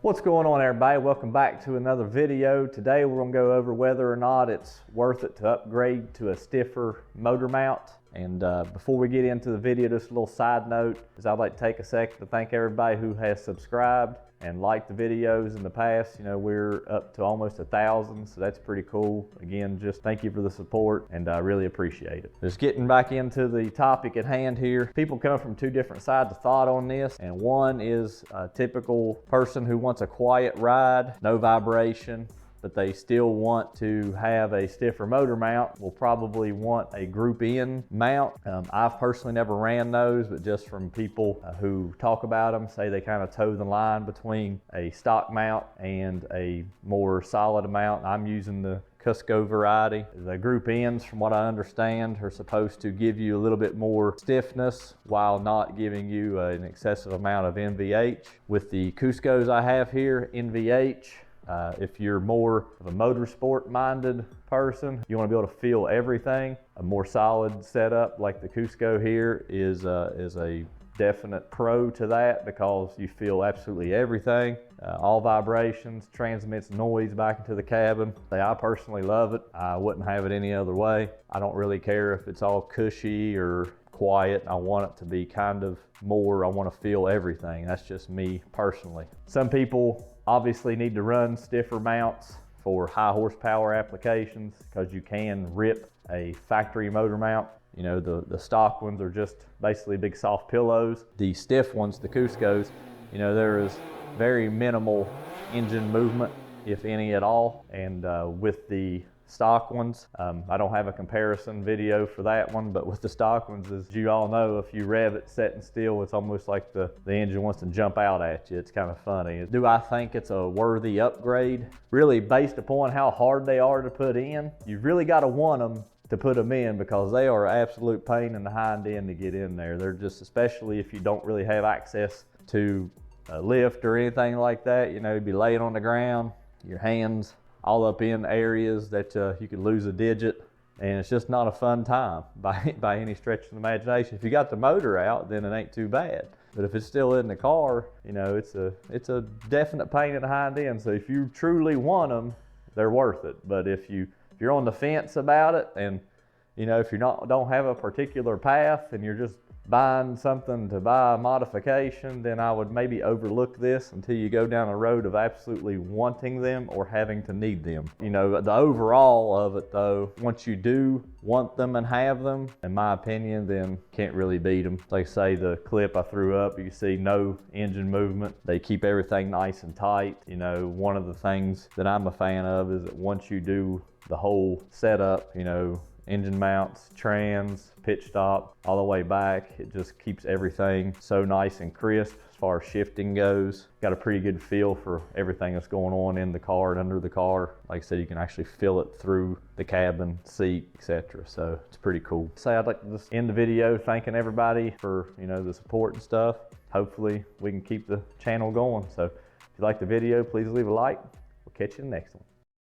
What's going on, everybody? Welcome back to another video. Today we're going to go over whether or not it's worth it to upgrade to a stiffer motor mount. And before we get into the video, just a little side note is I'd like to take a second to thank everybody who has subscribed and liked the videos in the past. You know, we're up to almost 1,000, so that's pretty cool. Again, just thank you for the support, and I really appreciate it. Just getting back into the topic at hand here. People come from two different sides of thought on this, and one is a typical person who wants a quiet ride, no vibration, but they still want to have a stiffer motor mount, will probably want a group in mount. I've personally never ran those, but just from people who talk about them, say they kind of toe the line between a stock mount and a more solid mount. I'm using the Cusco variety. The group ends, from what I understand, are supposed to give you a little bit more stiffness while not giving you an excessive amount of NVH. With the Cuscos I have here, NVH, if you're more of a motorsport minded person, you want to be able to feel everything. A more solid setup like the Cusco here is a definite pro to that, because you feel absolutely everything. All vibrations, transmits noise back into the cabin. I personally love it. I wouldn't have it any other way. I don't really care if it's all cushy or quiet. I want it to be kind of more, I want to feel everything. That's just me personally. Some people obviously need to run stiffer mounts for high horsepower applications, because you can rip a factory motor mount. You know, the stock ones are just basically big soft pillows. The stiff ones, the Cuscos, you know, there is very minimal engine movement, if any at all. And with the stock ones, I don't have a comparison video for that one, but with the stock ones, as you all know, if you rev it setting still, it's almost like the engine wants to jump out at you. It's kind of funny. Do I think it's a worthy upgrade? Really, based upon how hard they are to put in, you've really got to want them to put them in, because they are an absolute pain in the hind end to get in there. They're just, especially if you don't really have access to a lift or anything like that, you know, you'd be laying on the ground, your hands all up in areas that you could lose a digit, and it's just not a fun time by any stretch of the imagination. If you got the motor out, then it ain't too bad. But if it's still in the car, you know, it's a definite pain in the hind end. So if you truly want them, they're worth it. But if you're on the fence about it, and you know, if you don't have a particular path and you're just buying something to buy a modification, then I would maybe overlook this until you go down a road of absolutely wanting them or having to need them. You know, the overall of it though, once you do want them and have them, in my opinion, then can't really beat them. Like say the clip I threw up, you see no engine movement. They keep everything nice and tight. You know, one of the things that I'm a fan of is that once you do the whole setup, you know, engine mounts, trans, pitch stop, all the way back, it just keeps everything so nice and crisp as far as shifting goes. Got a pretty good feel for everything that's going on in the car and under the car. Like I said, you can actually feel it through the cabin, seat, etc. So it's pretty cool. So I'd like to just end the video thanking everybody for, you know, the support and stuff. Hopefully we can keep the channel going. So if you like the video, please leave a like. We'll catch you in the next one.